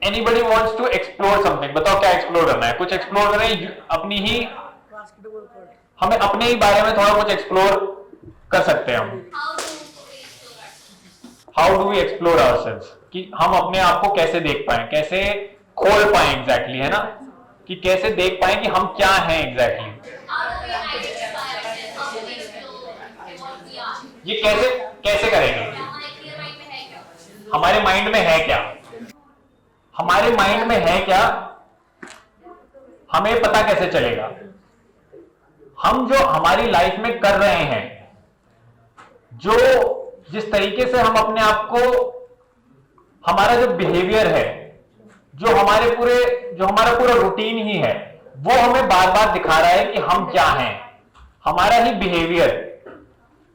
Anybody wants to explore something, बताओ क्या explore करना है? कुछ एक्सप्लोर करें अपनी ही, हमें अपने ही बारे में थोड़ा कुछ एक्सप्लोर कर सकते हैं हम। How do we explore ourselves, कि हम अपने आप को कैसे देख पाए, कैसे खोल पाए एग्जैक्टली, है ना, कि कैसे देख पाए कि हम क्या हैं एग्जैक्टली। ये कैसे कैसे करेंगे? हमारे माइंड में है क्या? हमारे माइंड में है क्या, हमें पता कैसे चलेगा? हम जो हमारी लाइफ में कर रहे हैं, जो जिस तरीके से हम अपने आप को, हमारा जो बिहेवियर है, जो हमारा पूरा रूटीन ही है, वो हमें बार बार दिखा रहा है कि हम क्या हैं, हमारा ही बिहेवियर।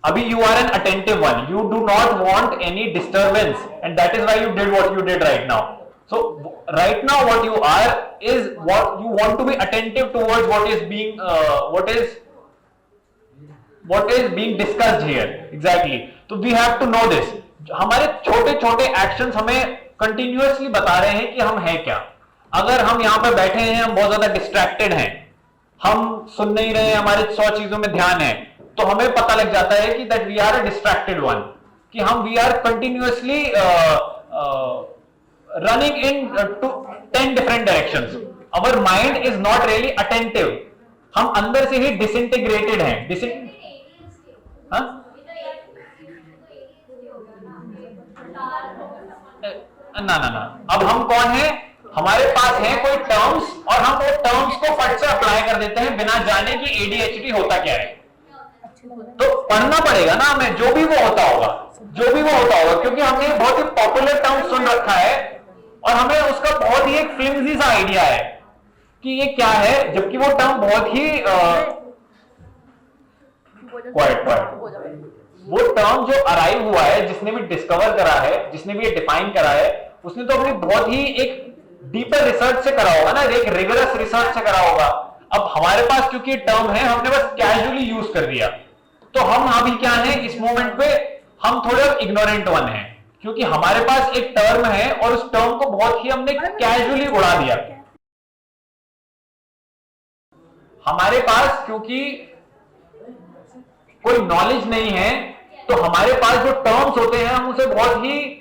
अभी you are an attentive one, you do not want any disturbance, and that is why you did what you did right now. So right now what you are is what you want to be attentive towards what is being discussed here exactly. So we have to know this. हमारे छोटे छोटे actions हमें continuously बता रहे हैं कि हम हैं क्या। अगर हम यहाँ पे बैठे हैं, हम बहुत ज्यादा डिस्ट्रैक्टेड हैं, हम सुन नहीं रहे हैं, हमारे 100 चीजों में ध्यान है, तो हमें पता लग जाता है कि that we are a distracted one, कि हम we are continuously running in 10 different directions. Our mind is not really attentive. हम अंदर से ही disintegrated हैं। हाँ? ना अब हम कौन हैं? हमारे पास है कोई टर्म्स, और हम वो टर्म्स को फट से अप्लाई कर देते हैं बिना जाने कि ADHD होता क्या है। तो पढ़ना पड़ेगा ना हमें, जो भी वो होता होगा, क्योंकि हमने बहुत ही पॉपुलर टर्म सुन रखा है और हमें उसका बहुत ही एक फ्लिम्जी सा आइडिया है कि ये क्या है, जबकि वो टर्म बहुत ही वो टर्म जो अराइव हुआ है, जिसने भी डिस्कवर करा है, जिसने भी ये डिफाइन करा है, उसने तो अपनी बहुत ही एक डीपर रिसर्च से करा होगा ना, एक रिगरस रिसर्च से करा होगा। अब हमारे पास क्योंकि टर्म है, हमने बस कैजुअली यूज कर दिया, तो हम अभी क्या है इस मोमेंट पे, हम थोड़े इग्नोरेंट वन हैं, क्योंकि हमारे पास एक टर्म है और उस टर्म को बहुत ही हमने कैजुअली उड़ा दिया। हमारे पास क्योंकि कोई नॉलेज नहीं है, तो हमारे पास जो टर्म्स होते हैं हम उसे बहुत ही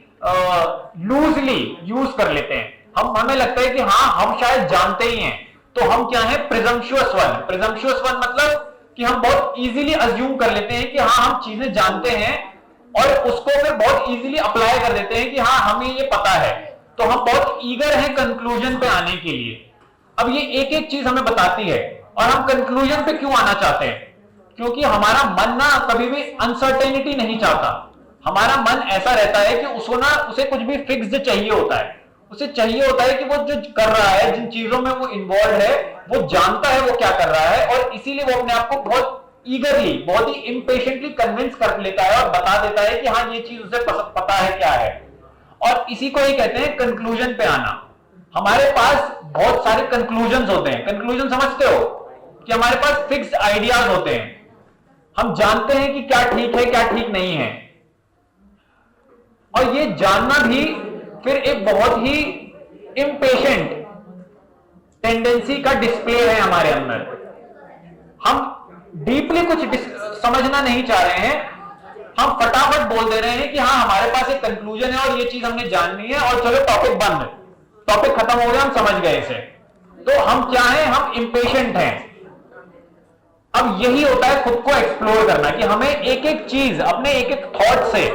लूजली यूज कर लेते हैं। हमें लगता है कि हाँ हम शायद जानते ही हैं, तो हम क्या है प्रिजम्पशुअस वन मतलब कि हम बहुत इजीली अज्यूम कर लेते हैं कि हाँ हम चीजें जानते हैं, और उसको फिर बहुत इजीली अप्लाई कर देते हैं कि हाँ हमें ये पता है, तो हम बहुत ईगर हैं कंक्लूजन पे आने के लिए। अब ये एक एक चीज हमें बताती है, और हम कंक्लूजन पे क्यों आना चाहते हैं? क्योंकि हमारा मन ना कभी भी अनसर्टेनिटी नहीं चाहता। हमारा मन ऐसा रहता है कि उसे कुछ भी फिक्स्ड चाहिए होता है, उसे चाहिए होता है कि वो जो कर रहा है, जिन चीजों में वो इन्वॉल्व है, वो जानता है वो क्या कर रहा है, और इसीलिए वो अपने आप को बहुत ईगरली, बहुत ही इंपेशेंटली कन्विंस कर लेता है और बता देता है कि हाँ ये चीज उसे पता है क्या है। और इसी को ही कहते हैं कंक्लूजन पे आना। हमारे पास बहुत सारे कंक्लूजन होते हैं। कंक्लूजन समझते हो कि हमारे पास फिक्स्ड आइडियाज होते हैं, हम जानते हैं कि क्या ठीक है क्या ठीक नहीं है, और ये जानना भी फिर एक बहुत ही इंपेशेंट टेंडेंसी का डिस्प्ले है हमारे अंदर। हम डीपली कुछ समझना नहीं चाह रहे हैं, हम फटाफट बोल दे रहे हैं कि हाँ हमारे पास एक कंक्लूजन है और ये चीज हमने जाननी है, और चलो टॉपिक बंद, टॉपिक खत्म हो गया, हम समझ गए इसे। तो हम क्या हैं, हम इंपेशेंट हैं। अब यही होता है खुद को एक्सप्लोर करना, कि हमें एक एक चीज, अपने एक एक थॉट से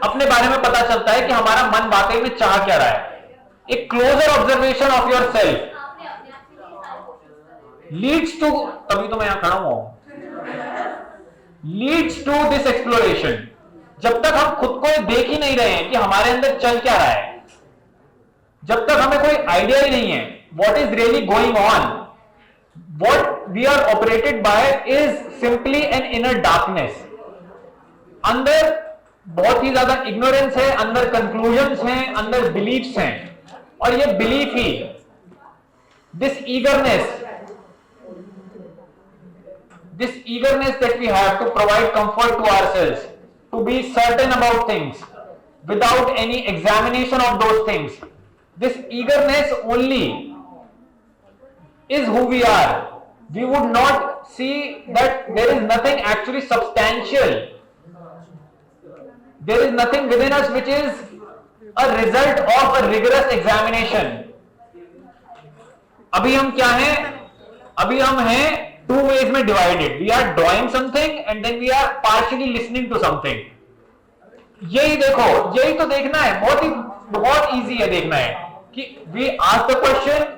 अपने बारे में पता चलता है कि हमारा मन वाकई में चाह क्या रहा है। एक closer observation of your self leads to, तभी तो मैं यहां खड़ा हूं, लीड्स टू दिस एक्सप्लोरेशन। जब तक हम खुद को देख ही नहीं रहे हैं कि हमारे अंदर चल क्या रहा है, जब तक हमें कोई आइडिया ही नहीं है what is really going on, what we are operated by is simply an inner darkness. अंदर बहुत ही ज्यादा इग्नोरेंस है, अंदर कंक्लूजन्स हैं, अंदर बिलीफ्स हैं, और ये belief he, this eagerness that we have to provide comfort to ourselves, to be certain about things without any examination of those things, this eagerness only is who we are. We would not see that there is nothing actually substantial. There is nothing within us which is a result of a rigorous examination. अभी हम क्या हैं? अभी हम हैं two ways में divided. We are drawing something and then we are partially listening to something. यही देखो, यही तो देखना है. बहुत easy है देखना है कि we ask the question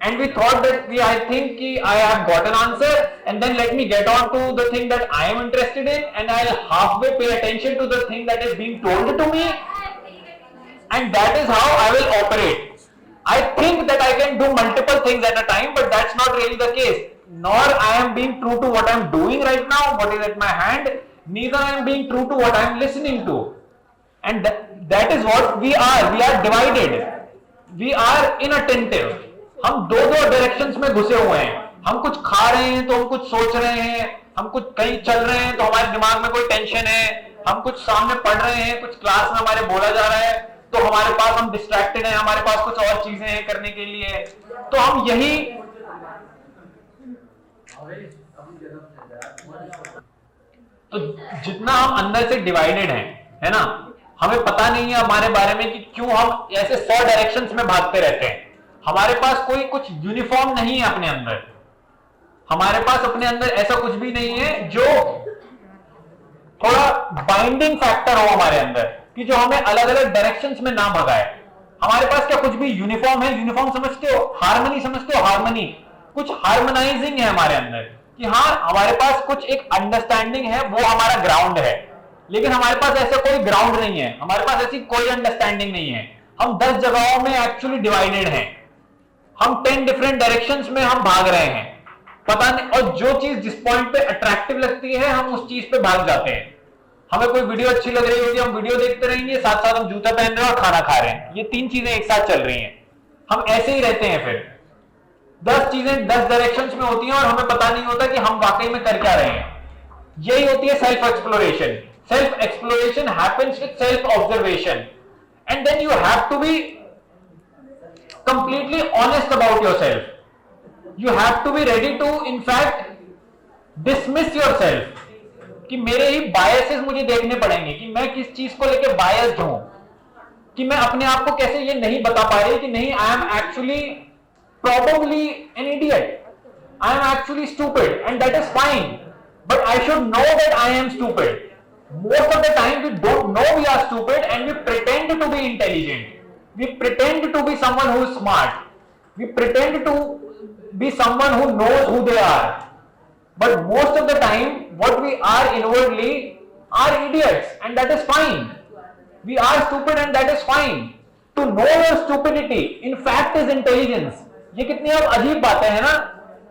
and we thought that I think I have got an answer, and then let me get on to the thing that I am interested in, and I'll halfway pay attention to the thing that is being told to me, and that is how I will operate. I think that I can do multiple things at a time, but that's not really the case. Nor I am being true to what I am doing right now, what is at my hand, neither I am being true to what I am listening to. And that is what we are. We are divided. We are inattentive. हम दो directions में घुसे हुए हैं. हम कुछ खा रहे हैं तो हम कुछ सोच रहे हैं, हम कुछ कहीं चल रहे हैं तो हमारे दिमाग में कोई टेंशन है, हम कुछ सामने पढ़ रहे हैं, कुछ क्लास में हमारे बोला जा रहा है तो हमारे पास हम डिस्ट्रैक्टेड हैं, हमारे पास कुछ और चीजें हैं करने के लिए. तो हम यही तो जितना हम अंदर से डिवाइडेड हैं, है ना, हमें पता नहीं है हमारे बारे में कि क्यों हम ऐसे 100 डायरेक्शंस में भागते रहते हैं. हमारे पास कोई कुछ यूनिफॉर्म नहीं है अपने अंदर. हमारे पास अपने अंदर ऐसा कुछ भी नहीं है जो थोड़ा बाइंडिंग फैक्टर हो हमारे अंदर कि जो हमें अलग अलग डायरेक्शंस में ना भगाए. हमारे पास क्या कुछ भी यूनिफॉर्म है? यूनिफॉर्म समझते हो? हार्मनी समझते हो? हार्मनी, कुछ हार्मोनाइजिंग है हमारे अंदर कि हाँ हमारे पास कुछ एक अंडरस्टैंडिंग है, वो हमारा ग्राउंड है. लेकिन हमारे पास ऐसा कोई ग्राउंड नहीं है, हमारे पास ऐसी कोई अंडरस्टैंडिंग नहीं है. हम 10 जगहों में एक्चुअली डिवाइडेड हैं. हम 10 डिफरेंट डायरेक्शंस में हम भाग रहे हैं, पता नहीं. और जो चीज जिस पॉइंट पे अट्रैक्टिव लगती है हम उस चीज पे भाग जाते हैं. हमें कोई वीडियो अच्छी लग रही होगी, हम वीडियो देखते रहेंगे, साथ साथ हम जूता पहन रहे हैं और खाना खा रहे हैं. ये 3 चीजें एक साथ चल रही हैं. हम ऐसे ही रहते हैं. फिर 10 चीजें 10 डायरेक्शंस में होती हैं और हमें पता नहीं होता कि हम वाकई में कर क्या रहे हैं. यही होती है self exploration. Self exploration happens with self observation, and then you have to be completely honest about yourself. You have to be ready to in fact dismiss yourself कि मेरे ही biases मुझे देखने पड़ेंगे कि मैं किस चीज को लेके biased हूं, कि मैं अपने आप को कैसे ये नहीं बता पा रही कि नहीं I am actually probably an idiot, I am actually stupid, and that is fine, but I should know that I am stupid. Most of the time we don't know we are stupid and we pretend to be intelligent. We pretend to be someone who is smart. We pretend to be someone who knows who they are. But most of the time, what we are inwardly are idiots, and that is fine. We are stupid, and that is fine. To know your stupidity, in fact, is intelligence. ये कितनी अब अजीब बातें हैं ना,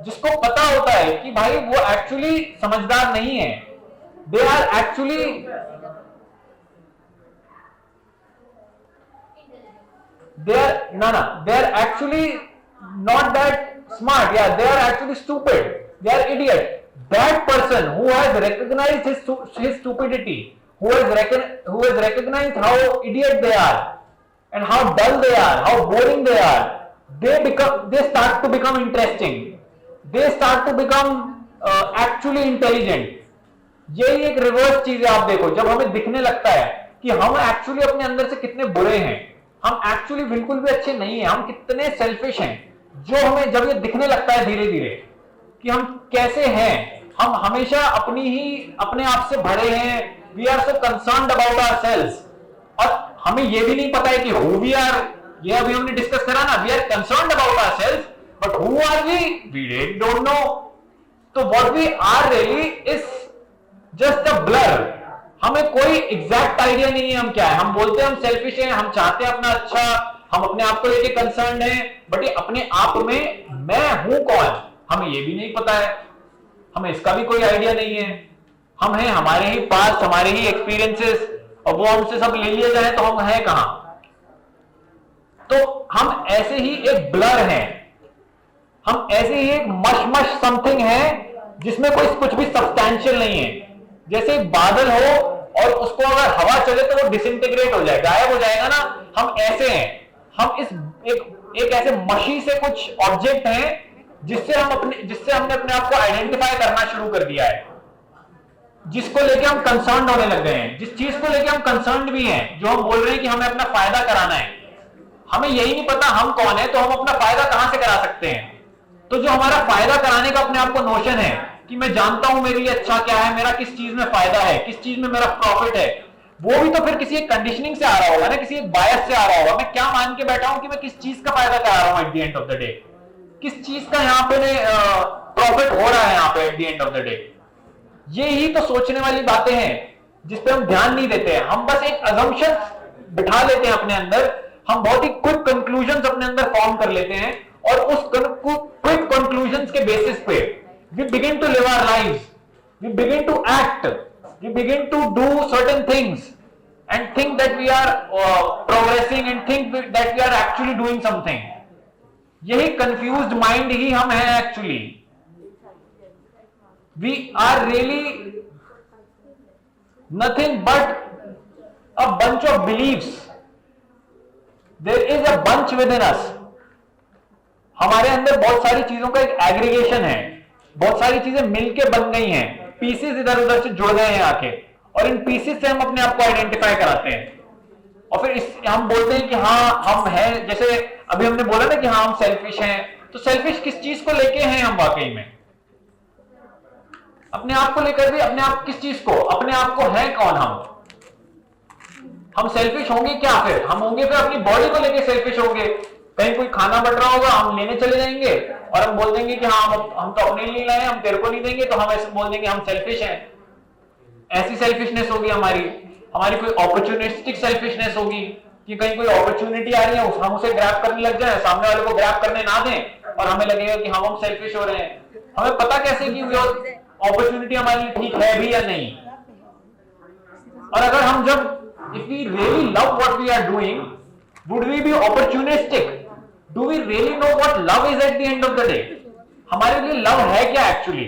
जिसको पता होता है कि भाई वो एक्चुअली समझदार नहीं है. They are actually they are actually not that smart. Yeah, they are actually stupid. They are idiot. That person who has recognized his stupidity, who has recognized how idiot they are and how dull they are, how boring they are, they start to become interesting. They start to become actually intelligent. यही एक reverse चीज है. आप देखो, जब हमें दिखने लगता है कि हम एक्चुअली अपने अंदर से कितने बुरे हैं, हम एक्चुअली बिल्कुल भी अच्छे नहीं हैं, हम कितने सेल्फिश हैं, जो हमें जब ये दिखने लगता है धीरे धीरे कि हम कैसे हैं, हम हमेशा अपने आप से भरे हैं. We are so concerned about ourselves, और हमें ये भी नहीं पता है कि हु वी आर. ये अभी हमने डिस्कस करा ना, we are concerned about ourselves, but who are we really don't know. तो what we are really is just a blur. हमें कोई एग्जैक्ट आइडिया नहीं है हम क्या है. हम बोलते हैं हम सेल्फिश हैं, हम चाहते हैं अपना अच्छा, हम अपने आप को लेके कंसर्न हैं, बट ये अपने आप में मैं हूं कौन, हमें ये भी नहीं पता है. हमें इसका भी कोई आइडिया नहीं है. हम हैं हमारे ही पास, हमारे ही एक्सपीरियंसेस, और वो हमसे सब ले लिया जाए तो हम हैं कहां. तो हम ऐसे ही एक ब्लर हैं, हम ऐसे ही एक मश समथिंग है जिसमें कोई कुछ भी सब्सटैंशियल नहीं है. जैसे बादल हो और उसको अगर हवा चले तो वो डिसइंटीग्रेट हो जाए, गायब हो जाएगा ना. हम ऐसे हैं, हम एक ऐसे मशी से कुछ ऑब्जेक्ट हैं जिससे हमने अपने आप को आइडेंटिफाई करना शुरू कर दिया है, जिसको लेके हम कंसर्न होने लग गए हैं, जिस चीज को लेके हम कंसर्न भी हैं, जो हम बोल रहे हैं कि हमें अपना फायदा कराना है, हमें यही नहीं पता हम कौन है, तो हम अपना फायदा कहां से करा सकते हैं। तो जो हमारा फायदा कराने का अपने आप को नोशन है कि मैं जानता हूं मेरे लिए अच्छा क्या है, मेरा किस चीज में फायदा है, किस चीज में मेरा प्रॉफिट है, वो भी तो फिर किसी एक कंडीशनिंग से आ रहा होगा ना, किसी एक बायस से आ रहा होगा। मैं क्या मान के बैठा हूं कि मैं किस चीज का फायदा करा रहा हूं eight the end of the day, किस चीज का यहाँ पे प्रॉफिट हो रहा है यहाँ पे eight the end of the day. ये ही तो सोचने वाली बातें हैं जिस पे हम ध्यान नहीं देते हैं। हम बस एक अजम्पशन बिठा लेते हैं अपने अंदर, हम बहुत ही क्विक कंक्लूजन्स अपने अंदर फॉर्म कर लेते हैं, और उस क्विक कंक्लूजन्स के बेसिस पे we begin to live our lives, we begin to act, we begin to do certain things and think that we are progressing and think that we are actually doing something. यही confused mind ही हम हैं actually. We are really nothing but a bunch of beliefs. There is a bunch within us. हमारे अंदर बहुत सारी चीजों का एक एग्रीगेशन है, बहुत सारी चीजें मिलके बन गई हैं, पीसेस इधर उधर से जुड़ गए हैं आके, और इन पीसेस से हम अपने आप को आइडेंटिफाई कराते हैं, और फिर हम बोलते हैं कि हाँ हम हैं। जैसे अभी हमने बोला ना कि हाँ हम सेल्फिश हैं, तो सेल्फिश किस चीज को लेके हैं हम वाकई में? अपने आप को लेकर भी, अपने आप किस चीज को, अपने आप को है कौन हम सेल्फिश होंगे क्या? फिर हम होंगे फिर अपनी बॉडी को लेकर सेल्फिश होंगे। कहीं कोई खाना बट रहा होगा, हम लेने चले जाएंगे और हम बोल देंगे कि हाँ हम तो अपने लिए लाए, हम तेरे को नहीं देंगे, तो हम ऐसे बोल देंगे हम सेल्फिश हैं। ऐसी सेल्फिशनेस होगी हमारी कोई अपॉर्चुनिस्टिक सेल्फिशनेस होगी कि कहीं कोई अपॉर्चुनिटी आ रही है, हम उसे ग्रैब करने लग जाए, सामने वाले को ग्रैब करने ना दें, और हमें लगेगा कि हम सेल्फिश हो रहे हैं। हमें पता कैसे कि अपॉर्चुनिटी हमारे लिए ठीक है भी या नहीं? और अगर हम if we really love what we are doing, would we be opportunistic? Do we really know what love is at the end of the day? हमारे लिए लव है क्या एक्चुअली?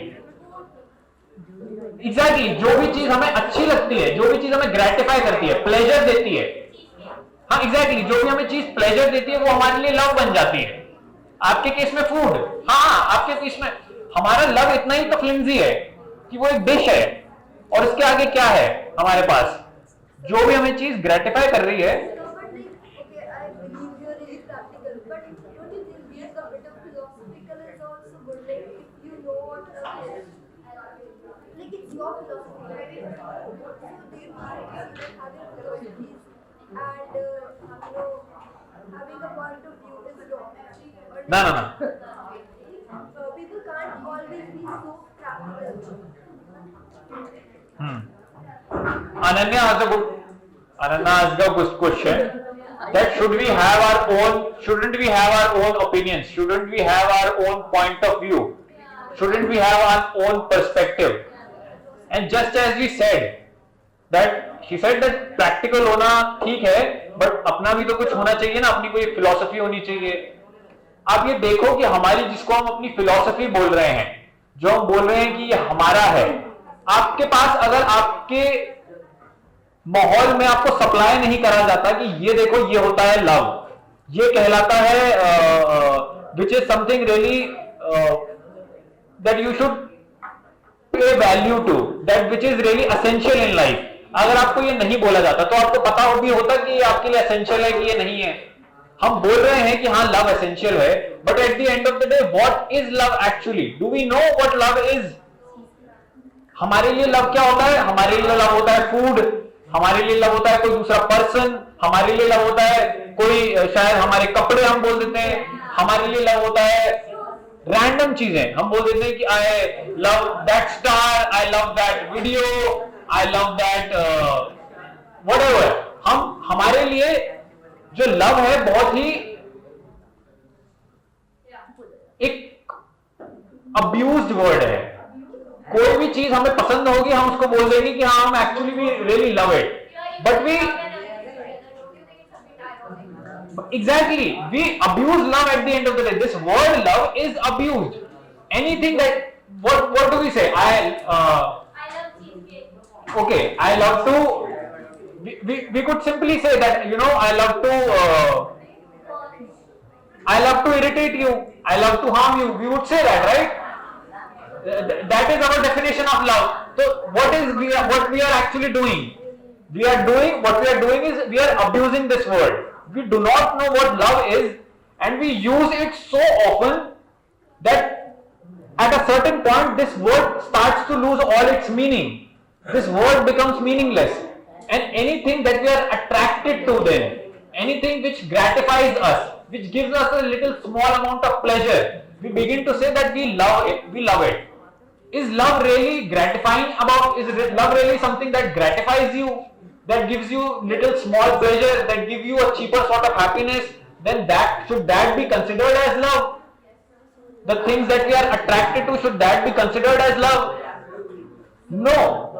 एग्जैक्टली जो भी चीज हमें अच्छी लगती है, जो भी चीज हमें ग्रेटिफाई करती है, प्लेजर देती है, हाँ एग्जैक्टली जो भी हमें चीज प्लेजर देती है वो हमारे लिए लव बन जाती है। आपके केस में फूड, हाँ आपके केस में हमारा लव इतना ही तो फ्लिम्जी है कि वो एक डिश है, और इसके आगे क्या है हमारे पास? जो भी हमें चीज ग्रेटिफाई कर रही है। ना ना ना, Ananya asked a good question that shouldn't we have our own opinions, shouldn't we have our own point of view, shouldn't we have our own perspective? And just as we said that she said that practical होना ठीक है, but अपना भी तो कुछ होना चाहिए ना, अपनी कोई फिलॉसफी होनी चाहिए। आप ये देखो कि हमारी, जिसको हम अपनी फिलॉसफी बोल रहे हैं, जो हम बोल रहे हैं कि ये हमारा है, आपके पास अगर आपके माहौल में आपको सप्लाई नहीं करा जाता कि ये देखो ये होता है लव, ये कहलाता है which is something really that you should pay value to, that which is really essential in life, अगर आपको ये नहीं बोला जाता तो आपको पता भी होता कि ये आपके लिए एसेंशियल है कि ये नहीं है। हम बोल रहे हैं कि हाँ लव एसेंशियल है, but at the end of the day what is love actually? Do we know what love is? हमारे लिए लव क्या होता है? हमारे लिए लव होता है फूड, हमारे लिए लव होता है कोई दूसरा पर्सन, हमारे लिए लव होता है कोई, शायद हमारे कपड़े हम बोल देते हैं, हमारे लिए लव होता है रैंडम चीजें, हम बोल देते हैं कि I love that star, I love that video, I love that whatever. हमारे लिए जो लव है बहुत ही एक अब्यूज्ड वर्ड है। कोई भी चीज हमें पसंद होगी हम उसको बोल देंगे कि हाँ हम actually we really love it, but we exactly we abuse love at the end of the day. This word love is abused. Anything that what do we say? I love cheesecake. Okay, I love to, we could simply say that, you know, I love to I love to irritate you, I love to harm you. We would say that, right? That is our definition of love. So what we are actually doing? What we are doing is we are abusing this word. We do not know what love is, and we use it so often that at a certain point this word starts to lose all its meaning. This word becomes meaningless, and anything that we are attracted to, then anything which gratifies us, which gives us a little small amount of pleasure, we begin to say that we love it. Is love really gratifying? Is love really something that gratifies you, that gives you little small pleasure, that give you a cheaper sort of happiness? Then should that be considered as love? The things that we are attracted to, should that be considered as love? No.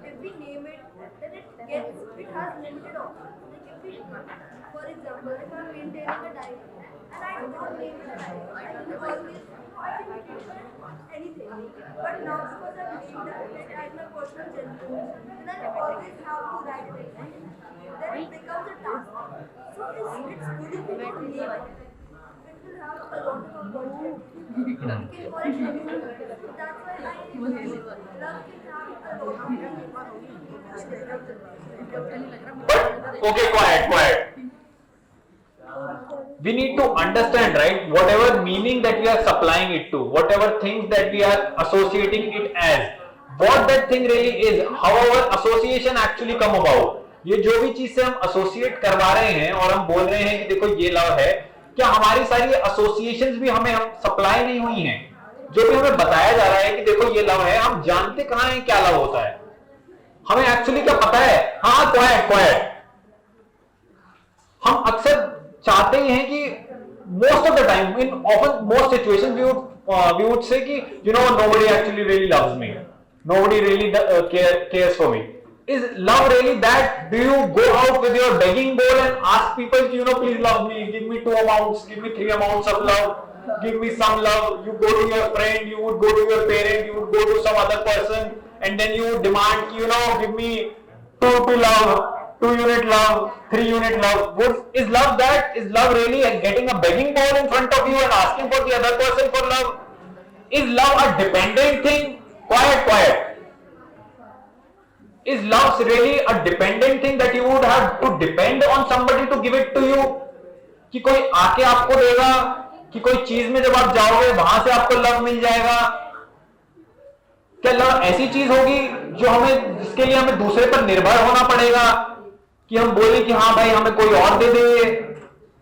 If we name it, then it has limited options. For example, if I'm maintaining a diet and I don't name it a diet, I can always anything. But now because I've named it as my personal gender, then I always have to write it. Then it becomes a task. So it's good if we don't name it. It will have a lot of opportunities. You can call it anything. That's why I name it. Love can have a lot of Okay, quiet. We need to understand, right? Whatever meaning that we are supplying it to, whatever things that we are associating it as, what that thing really is, how our association actually come about. ये जो भी चीज से हम associate करवा रहे हैं और हम बोल रहे हैं कि देखो ये लव है, क्या हमारी सारी एसोसिएशंस भी हम सप्लाई नहीं हुई हैं? जो भी हमें बताया जा रहा है कि देखो ये लव है, हम जानते कहां है क्या लव होता है? हमें एक्चुअली क्या पता है? हाँ, क्वाइट। हम अक्सर चाहते ही हैं कि most of the time, in often most situations, we would say कि nobody actually really loves me, nobody really cares for me. Is love really that? Do you go out with your begging bowl and ask people, please love me, give me 2 amounts, give me 3 amounts of love, give me some love? You go to your friend, you would go to your parent, you would go to some other person, and then you demand, give me 2 love, 2 unit love, 3 unit love. Is love that? Is love really getting a begging bowl in front of you and asking for the other person for love? Is love a dependent thing? Quiet. Is love really a dependent thing that you would have to depend on somebody to give it to you? कि कोई आके आपको देगा, कि कोई चीज में जब आप जाओगे वहां से आपको लव मिल जाएगा? क्या लव ऐसी चीज होगी जिसके लिए हमें दूसरे पर निर्भर होना पड़ेगा कि हम बोले कि हाँ भाई हमें कोई और दे दे?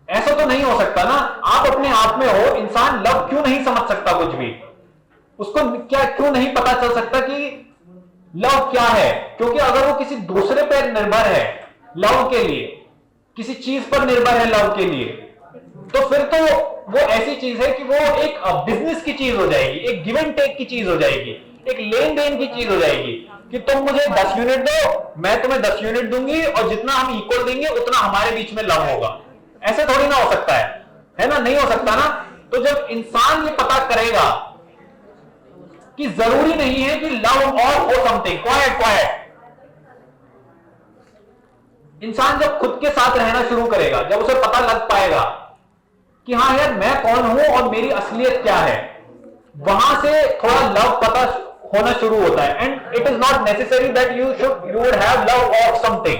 ऐसा तो नहीं हो सकता ना। आप अपने आप में हो, इंसान लव क्यों नहीं समझ सकता कुछ भी? उसको क्यों नहीं पता चल सकता कि लव क्या है? क्योंकि अगर वो किसी दूसरे पर निर्भर है लव के लिए, किसी चीज पर निर्भर है लव के लिए, तो फिर तो वो ऐसी चीज है कि वो एक बिजनेस की चीज हो जाएगी, एक गिव एंड टेक की चीज हो जाएगी, एक लेन देन की चीज हो जाएगी कि तुम मुझे 10 यूनिट दो, मैं तुम्हें 10 यूनिट दूंगी, और जितना हम इक्वल देंगे उतना हमारे बीच में लव होगा। ऐसे थोड़ी ना हो सकता है ना? नहीं हो सकता ना। तो जब इंसान ये पता करेगा कि जरूरी नहीं है कि लव और हो समथिंग, क्वाइट। इंसान जब खुद के साथ रहना शुरू करेगा, जब उसे पता लग पाएगा कि हाँ यार मैं कौन हूं और मेरी असलियत क्या है, वहां से थोड़ा लव पता होना शुरू होता है। And it is not necessary that you would have love of something.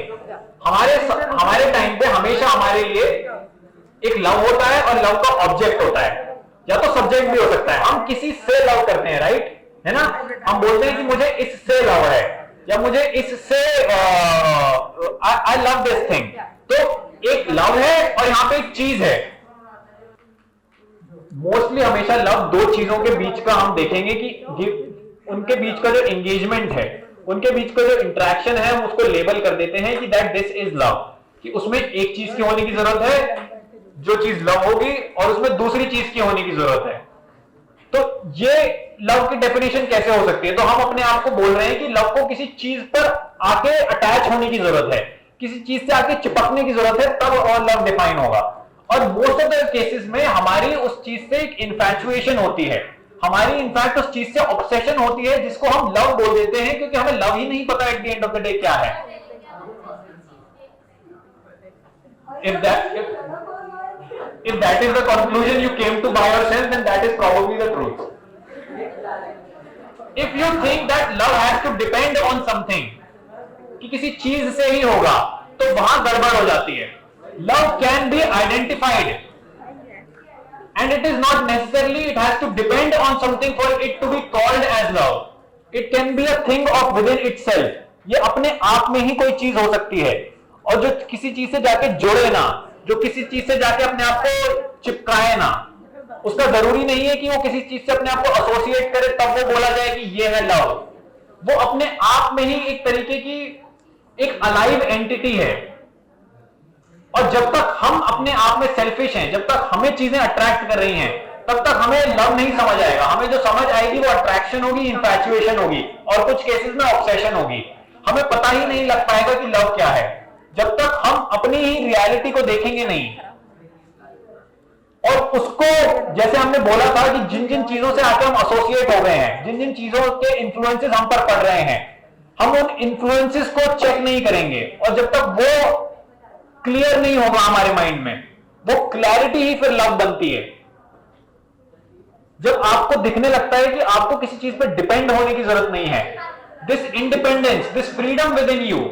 हमारे टाइम पे हमेशा हमारे लिए एक लव होता है और लव का ऑब्जेक्ट होता है, या तो सब्जेक्ट भी हो सकता है। हम किसी से लव करते हैं, राइट, है ना? हम बोलते हैं कि मुझे इससे लव है, या मुझे इससे आई लव दिस थिंग। तो एक लव है और यहां पे एक चीज है। मोस्टली हमेशा लव 2 चीजों के बीच का हम देखेंगे कि उनके बीच का जो एंगेजमेंट है, उनके बीच का जो इंटरेक्शन है, हम उसको लेबल कर देते हैं कि दैट दिस इज लव, कि उसमें एक चीज की होने की जरूरत है जो चीज लव होगी, और उसमें दूसरी चीज की होने की जरूरत है। तो ये लव की डेफिनेशन कैसे हो सकती है? तो हम अपने आप को बोल रहे हैं कि लव को किसी चीज पर आके अटैच होने की जरूरत है, किसी चीज से आके चिपकने की जरूरत है, तब और लव डिफाइन होगा। और मोस्ट ऑफ द केसेस में हमारी उस चीज से एक इन्फैचुएशन होती है, हमारी इनफैक्ट उस चीज से ऑब्सेशन होती है जिसको हम लव बोल देते हैं, क्योंकि हमें लव ही नहीं पता eight the end of the day क्या है. If that is the conclusion you came to by yourself, then that is probably the truth. If you think that love has to depend on something, कि किसी चीज से ही होगा, तो वहां गड़बड़ हो जाती है. Love can be identified, and it is not necessarily it has to depend on something for it to be called as love. It can be a thing of within itself. ये अपने आप में ही कोई चीज हो सकती है, और जो किसी चीज से जाके जुड़े ना, जो किसी चीज से जाके अपने आप को चिपकाए ना, उसका जरूरी नहीं है कि वो किसी चीज से अपने आप को एसोसिएट करे तब वो बोला जाए कि ये है लव. वो अपने आप में ही एक तरीके की एक अलाइव एंटिटी है. और जब तक हम अपने आप में सेल्फिश हैं, जब तक हमें चीजें अट्रैक्ट कर रही हैं, तब तक हमें लव नहीं समझ आएगा. हमें जो समझ आएगी वो अट्रैक्शन होगी, इंफैचुएशन होगी, और कुछ केसेस में ऑब्सेशन होगी. हमें पता ही नहीं लग पाएगा कि लव क्या है जब तक हम अपनी ही रियलिटी को देखेंगे नहीं. और उसको, जैसे हमने बोला था कि जिन जिन चीजों से आके हम एसोसिएट हो गए हैं, जिन जिन चीजों के इन्फ्लुएंसेस हम पर पड़ रहे हैं, हम उन इन्फ्लुएंसेस को चेक नहीं करेंगे. और जब तक वो क्लियर नहीं होगा हमारे माइंड में, वो क्लैरिटी ही फिर लव बनती है. जब आपको दिखने लगता है कि आपको किसी चीज पर डिपेंड होने की जरूरत नहीं है, this independence, this freedom with in you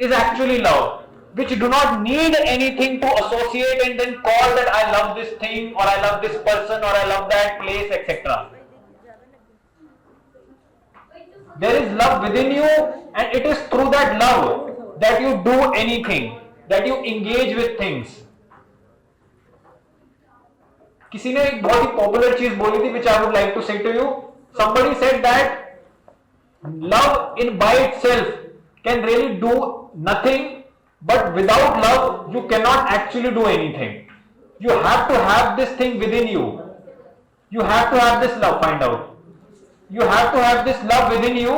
is actually love, which do not need anything to associate and then call that I love this thing, or I love this person, or I love that place, etc. There is love within you, and it is through that love that you do anything, that you engage with things. किसी ने एक बहुत ही popular चीज बोली थी, which I would like to say to you. Somebody said that love in by itself can really do nothing, but without love you cannot actually do anything. You have to have this thing within you. You have to have this love. Find out. You have to have this love within you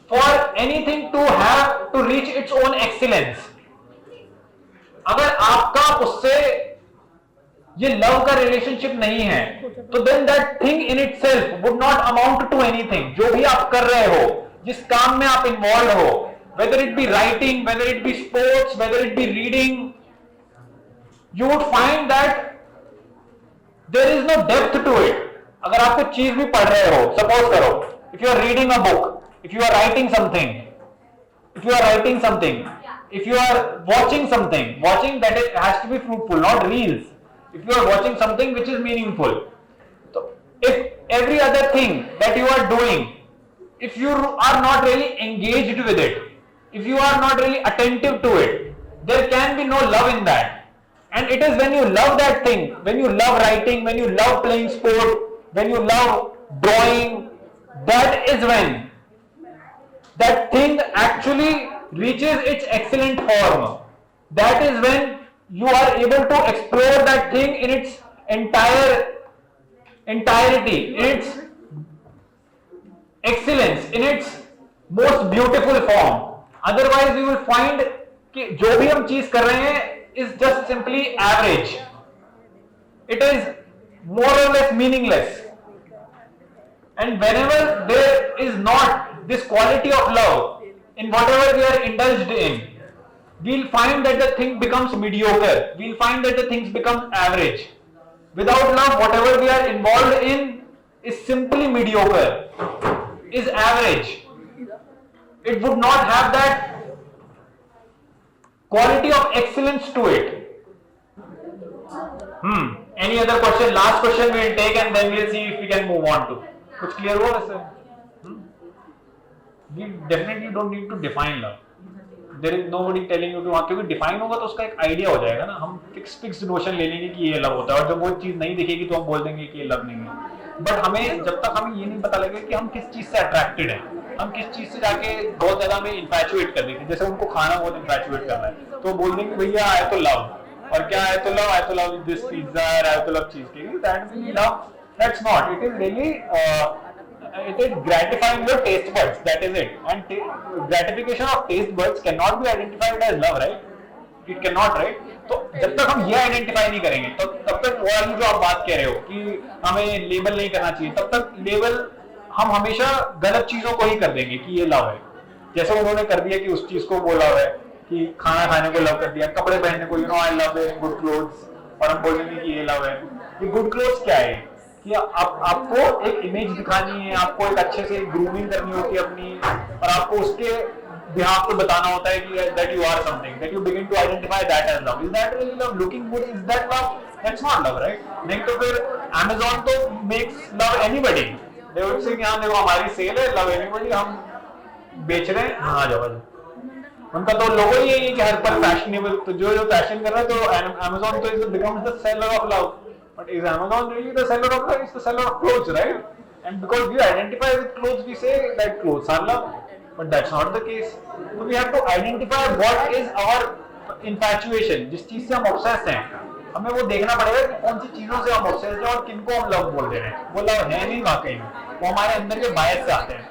for anything to reach its own excellence. अगर आपका उससे ये love का relationship नहीं है, तो then that thing in itself would not amount to anything. जो भी आप कर रहे हो, जिस काम में आप इन्वॉल्व हो, whether it be writing, whether it be sports, whether it be reading, you would find that there is no depth to it. अगर आप कुछ चीज भी पढ़ रहे हो, suppose करो, if you are reading a book, if you are writing something, if you are writing something, if you are watching something, watching that has to be fruitful, not reels. If you are watching something which is meaningful, so if every other thing that you are doing, if you are not really engaged with it, if you are not really attentive to it, there can be no love in that. And it is when you love that thing, when you love writing, when you love playing sport, when you love drawing, that is when that thing actually reaches its excellent form. That is when you are able to explore that thing in its entirety, in its excellence, in its most beautiful form. Otherwise you will find कि जो भी हम चीज कर रहे हैं is just simply average. It is more or less meaningless. And whenever there is not this quality of love in whatever we are indulged in, we'll find that the thing becomes mediocre. We'll find that the things become average. Without love, whatever we are involved in is simply mediocre, is average. It would not have that quality of excellence to it. Any other question? Last question we'll take and then we'll see if we can move on to. कुछ clear हुआ वैसे? We definitely don't need to define love. There is nobody telling you to, क्योंकि define होगा तो उसका एक idea हो जाएगा ना. हम फिक्स नोशन ले लेंगे कि ये लव होता है, और जब वो चीज नहीं दिखेगी तो हम बोल देंगे कि ये लव नहीं है. बट हमें जब तक हमें ये नहीं पता लगेगा कि हम किस चीज से अट्रैक्टेड हैं, हम किस चीज से जाके बहुत ज्यादा हमें इन्फैचुएट कर देंगे. जैसे उनको खाना बहुत इन्फैचुएट करना है तो बोल देंगे भैया आए तो लव, और क्या आए तो लव, आए तो लव दिस पिज्जा, आए तो love cheese cake. That is love. That's not. It is really it is gratifying your taste buds. That is it. And gratification of taste buds cannot be identified as love, right? It cannot, right? तो जब तक हम ये identify नहीं करेंगे तो तब तक वाली जो आप बात कह रहे हो कि हमें लेबल नहीं करना चाहिए, तब तक लेबल हम हमेशा गलत चीजों को ही कर देंगे कि ये लव है। जैसे उन्होंने कर दिया कि उस चीज को वो लव है, कि खाना खाने को लव कर दिया, कपड़े पहनने को, you know I love good clothes, और हम बोलेंगे कि ये लव है। ये गुड क्लोथ्स क्या है कि आपको एक इमेज दिखानी है, आपको एक अच्छे से ग्रूमिंग करनी होती है अपनी, और आपको उसके बिहाफ पे बताना होता है कि that you are something, that you begin to identify that as love. Is that really love? Looking good, is that love? That's not love, right? नहीं तो फिर Amazon तो makes love anybody, they would say यहाँ देखो हमारी cell है, love anybody, हम बेच रहे हैं, हाँ आ जाओ। उनका तो लोगो ही यही है कि हर पर फैशनेबल, तो जो फैशन कर रहा है, तो Amazon तो is becomes the seller of love, but is Amazon really the seller of love? It's the seller of clothes, right? And because we identify with clothes, we say that clothes are love, but that's not the case. So we have to identify what is our infatuation, जिस चीज से हम obsessed हैं, हमें वो देखना पड़ेगा कि कौन सी चीजों से हम obsessed हैं और किनको हम लव बोल दे रहे हैं। वो लव है नहीं वाकई में, वो हमारे अंदर के बायस से आते हैं।